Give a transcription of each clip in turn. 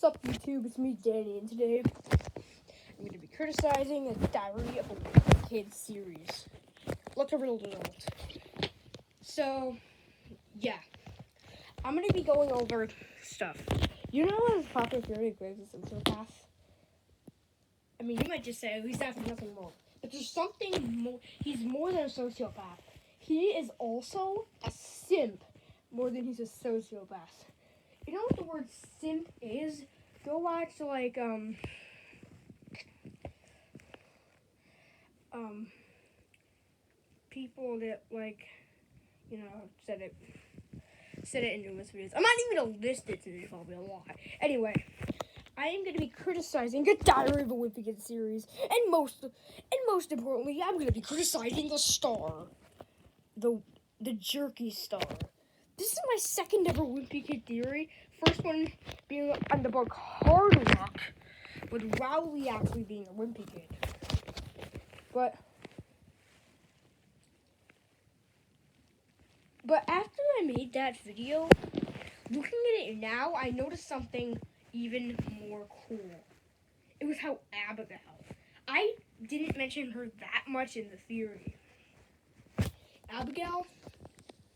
Sup YouTube, it's me Danny, and today I'm going to be criticizing a Diary of a Wimpy Kid series. Look over the results. So, yeah. I'm going to be going over stuff. You know his popular theory of Greg is a sociopath? I mean, you might just say, he's not nothing wrong. But there's something more. He's more than a sociopath. He is also a simp more than he's a sociopath. You know what the word simp is? Go watch, people that, said it in numerous videos. I'm not even going to list it today, probably a lot. Anyway, I am going to be criticizing the Diary of a Wimpy Kid series, and most importantly, I'm going to be criticizing the star. The jerky star. This is my second ever Wimpy Kid theory. First one being on the book Hard Rock, with Rowley actually being a Wimpy Kid. But after I made that video, looking at it now, I noticed something even more cool. It was how Abigail. I didn't mention her that much in the theory. Abigail,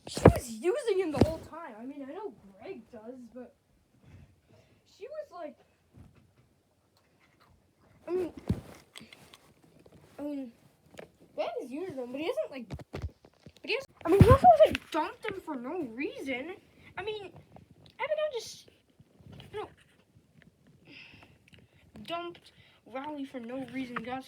she was using him the whole time. I mean, I know Greg does, but she was like, I mean, Greg is using him, but he doesn't he also hasn't dumped him for no reason. I mean, Abigail just, dumped Rowley for no reason. Got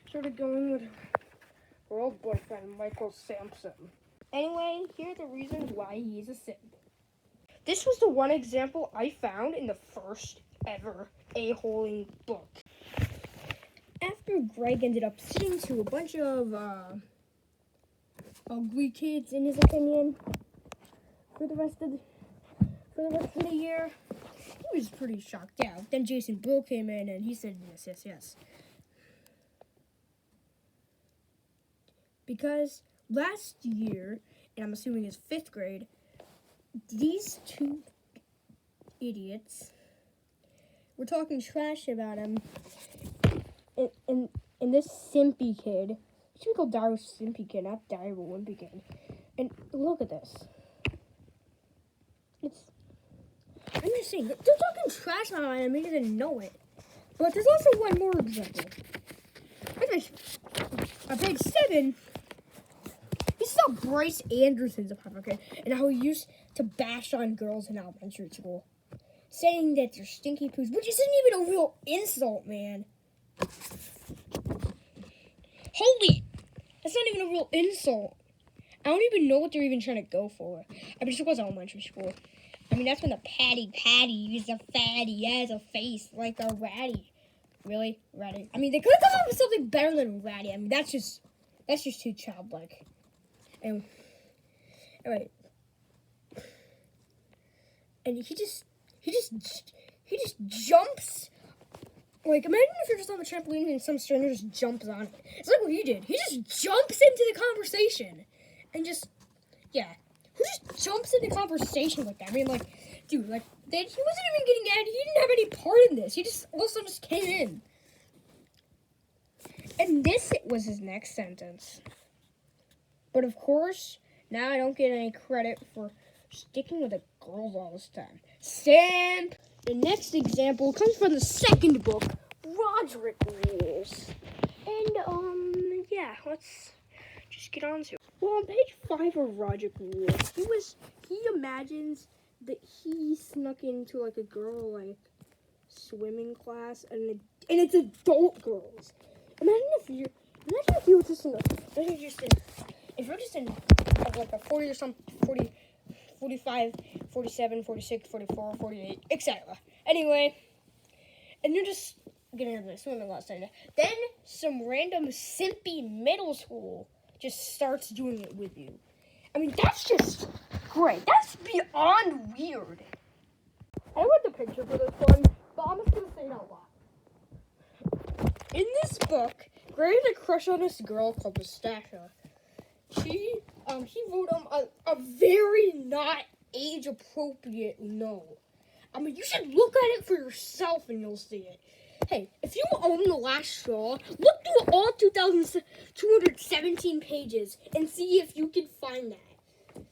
started going with her old boyfriend, Michael Sampson. Anyway, here are the reasons why he's a simp. This was the one example I found in the first ever a-holing book. After Greg ended up sitting to a bunch of ugly kids, in his opinion, for the rest of the year, he was pretty shocked out. Then Jason Bill came in and he said yes. Because last year, and I'm assuming it's 5th grade, these two idiots were talking trash about him, and this simpy kid, he should be called Diary Simpy Kid, not Diary of a Wimpy Kid. And look at this. I'm just saying, they're talking trash on him and he doesn't know it. But there's also one more example. On page 7, he saw Bryce Anderson's a popular kid and how he used to bash on girls in elementary school, saying that they're stinky poos, which isn't even a real insult, man. Holy, that's not even a real insult. I don't even know what they're even trying to go for. I mean, it was elementary school. I mean, that's when the patty is a fatty, has a face like a ratty. Really? Ratty? I mean, they could have come up with something better than ratty. I mean, that's just too childlike. And anyway, and he just jumps. Like, imagine if you're just on the trampoline and some stranger just jumps on it. It's like what he did. He just jumps into the conversation. And who just jumps into conversation like that? I mean, dude, he wasn't even getting at it. He didn't have any part in this. He also just came in. And this was his next sentence. But of course, now I don't get any credit for sticking with the girls all this time. Simp! The next example comes from the second book, Roderick Rules. And, let's just get on to it. Well, on page 5 of Roderick Rules, he imagines that he snuck into, a girl, swimming class, and it's adult girls. Imagine if you were just if you're just in, a 40 or something, 40, 45, 47, 46, 44, 48, etc. Anyway, and you're just getting into the swimming class, then some random simpy middle school just starts doing it with you. I mean, that's just great. That's beyond weird. I wrote the picture for this one, but I'm just gonna say it out loud. In this book, Gray had a crush on this girl called Pistasha. He wrote a very not age-appropriate note. I mean, you should look at it for yourself and you'll see it. Hey, if you own The Last Straw, look through all 2,217 pages and see if you can find that.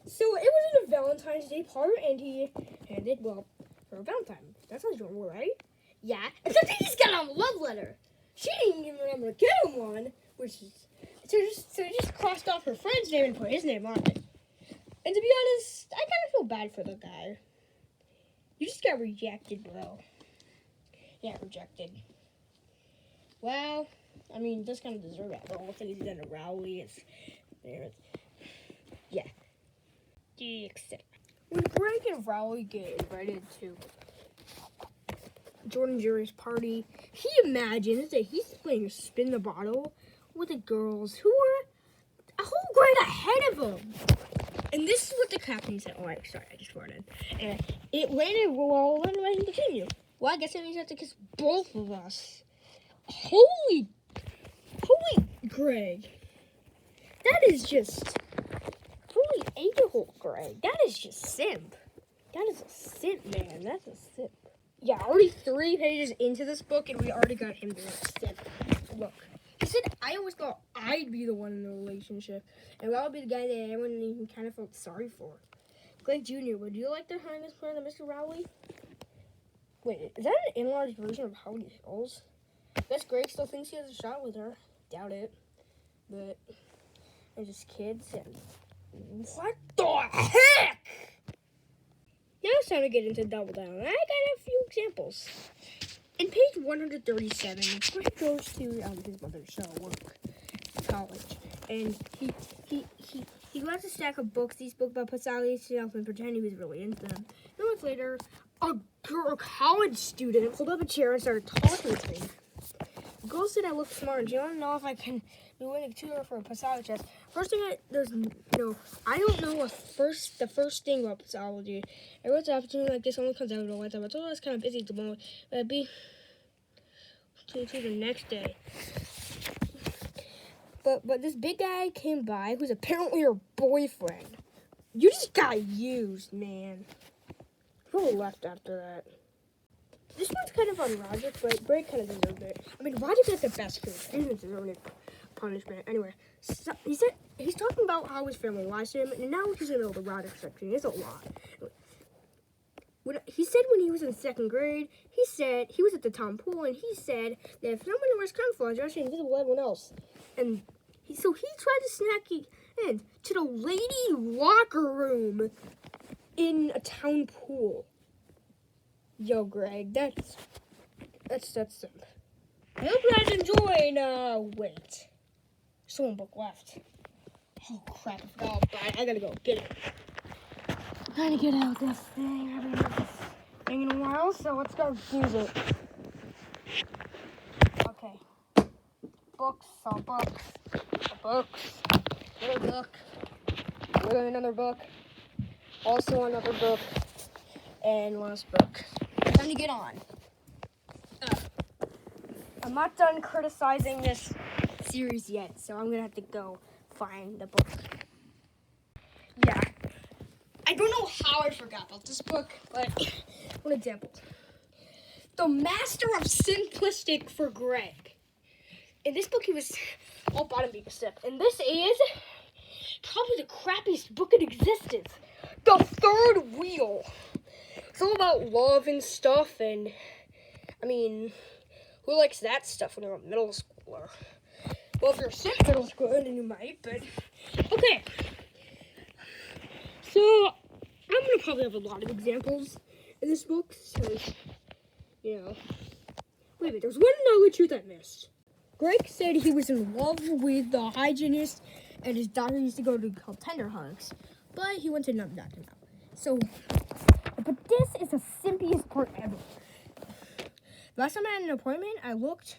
So it was in a Valentine's Day part, and he handed, well, for a Valentine. That sounds normal, right? Yeah, except he's got a love letter. She didn't even remember to get him one, which is, so he just crossed off her friend's name and put his name on it. And to be honest, I kind of feel bad for the guy. You just got rejected, bro. Yeah, rejected. Well, I mean, just kind of deserve that. The whole thing he's done to Rowley. Yeah. When Greg and Rowley get invited to Jordan Jury's party, he imagines that he's playing Spin the Bottle with the girls who are a whole grade ahead of him. And this is what the captain said. Oh, sorry, I just farted. And it landed well, and let him continue. Well, I guess that means I have to kiss both of us. Holy Greg. That is just holy a-hole, Greg. That is just simp. That is a simp, man. That's a simp. Yeah, already 3 pages into this book, and we already got him doing a simp. Look. He said, I always thought I'd be the one in the relationship, and I would be the guy that everyone even kind of felt sorry for. Greg Jr., would you like to hang this plan to Mr. Rowley? Wait, is that an enlarged version of Howdy Hills? I guess Greg still thinks he has a shot with her. Doubt it. But they're just kids, and what the heck? Now it's time to get into Double Down. I got a few examples. In page 137, Greg goes to his mother's college, and he grabs a stack of books. These books about personality stuff and pretend he was really into them. A month later, a college student pulled up a chair and started talking to me. The girl said I look smart, and she wanted to know if I can be willing to tutor for a personality test. First thing I don't know the first thing about personality. I wrote the opportunity like this only comes out of the lifetime. I told her I was kind of busy at the moment, but I'd be to the next day. But this big guy came by who's apparently her boyfriend. You just got used, man. Who left after that? This one's kind of on Roger, but Greg kind of deserved it. I mean, Roger got the best food. He didn't deserve any punishment. Anyway, so he said he's talking about how his family lies to him, and now he's in the Roger section. It's a lot. He said when he was in 2nd grade, he said he was at the town pool, and he said that if someone wears camouflage, they're actually invisible to everyone else. And he tried to sneak in to the lady locker room in a town pool. Yo, Greg, that's simp. I hope you guys enjoyed. Wait. There's one book left. Oh, crap. I forgot about it. I gotta go get it. I'm trying to get out this thing. I haven't used this thing in a while, so let's go use it. Okay. Books, all books. Another book. Another book. Also another book. And last book. Time to get on. I'm not done criticizing this series yet, so I'm gonna have to go find the book. Yeah. I don't know how I forgot about this book, but one example. The Master of Simplistic for Greg. In this book, he was all bottom being a sip. And this is probably the crappiest book in existence. The Third Wheel. It's all about love and stuff, and I mean, who likes that stuff when you're a middle schooler? Well, if you're a middle schooler, then you might, but okay. So, I'm going to probably have a lot of examples in this book, since, wait a minute, there's one knowledge truth I missed. Greg said he was in love with the hygienist, and his doctor used to go to called Tender Hugs, but he went to another doctor now. So, but this is the simpiest part ever. Last time I had an appointment, I looked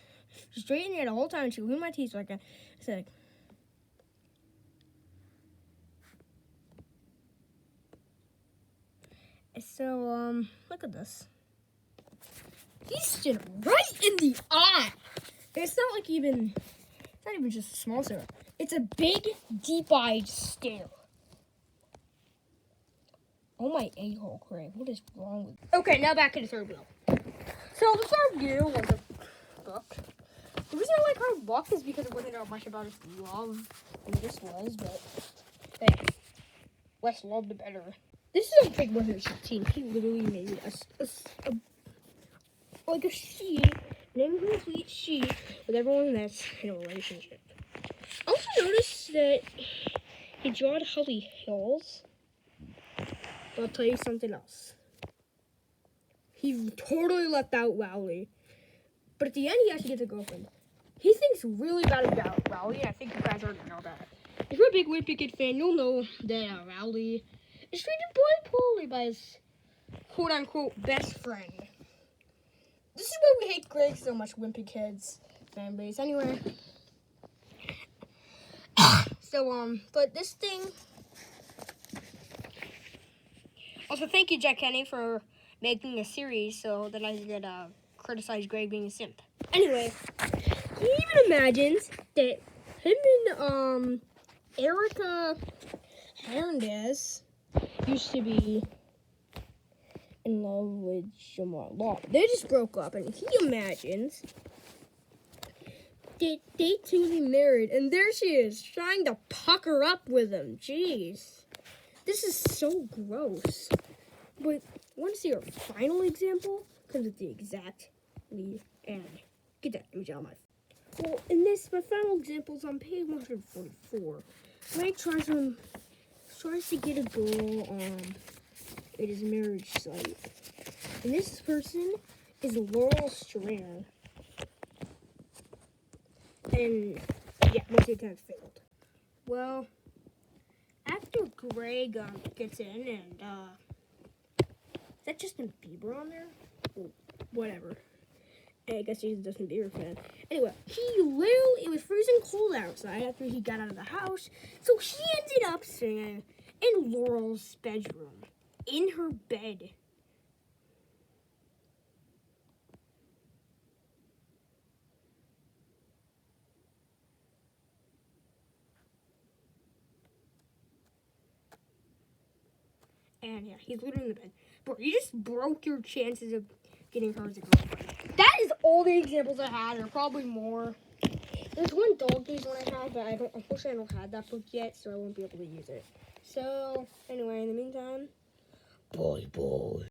straight in there the whole time, and she cleaned my teeth so I said, so, look at this. He stood right in the eye. It's not even just a small stare. It's a big, deep-eyed stare. Oh my a-hole, Craig. What is wrong with you? Okay, now back to the third wheel. So the third wheel was a book. The reason I like her book is because it wasn't much about his love than this was, but hey, less love the better. This is a big 116. He literally made a sheet, an incomplete sheet with everyone that's in a relationship. I also noticed that he drawed Holly Hills. But I'll tell you something else. He totally left out Rowley. But at the end, he actually gets a girlfriend. He thinks really bad about Rowley. I think you guys already know that. If you're a big Wimpy Kid fan, you'll know that Rowley is treated poorly by his quote-unquote best friend. This is why we hate Greg so much, Wimpy Kids fan base. Anyway. So, but this thing... Also, thank you, Jack Kenny, for making a series so that I could criticize Greg being a simp. Anyway, he even imagines that him and Erica Hernandez used to be in love with Jamal Law. They just broke up, and he imagines that they two be married, and there she is, trying to pucker up with him. Jeez. This is so gross. But want to see our final example? Comes at the exactly end. Get that image out of my... Well, in this, my final example is on page 144. Greg tries to get a girl at his marriage site. And this person is Laurel Strand. And, yeah, most of the attempts failed. Well... After Greg gets in and, is that Justin Bieber on there? Well, whatever. I guess he's a Justin Bieber fan. Anyway, it was freezing cold outside after he got out of the house, so he ended up staying in Laurel's bedroom, in her bed. And yeah, he's literally in the bed. Bro, you just broke your chances of getting her as a girlfriend. That is all the examples I had. There are probably more. There's one dog days one I have, but unfortunately I don't have that book yet, so I won't be able to use it. So, anyway, in the meantime, bye.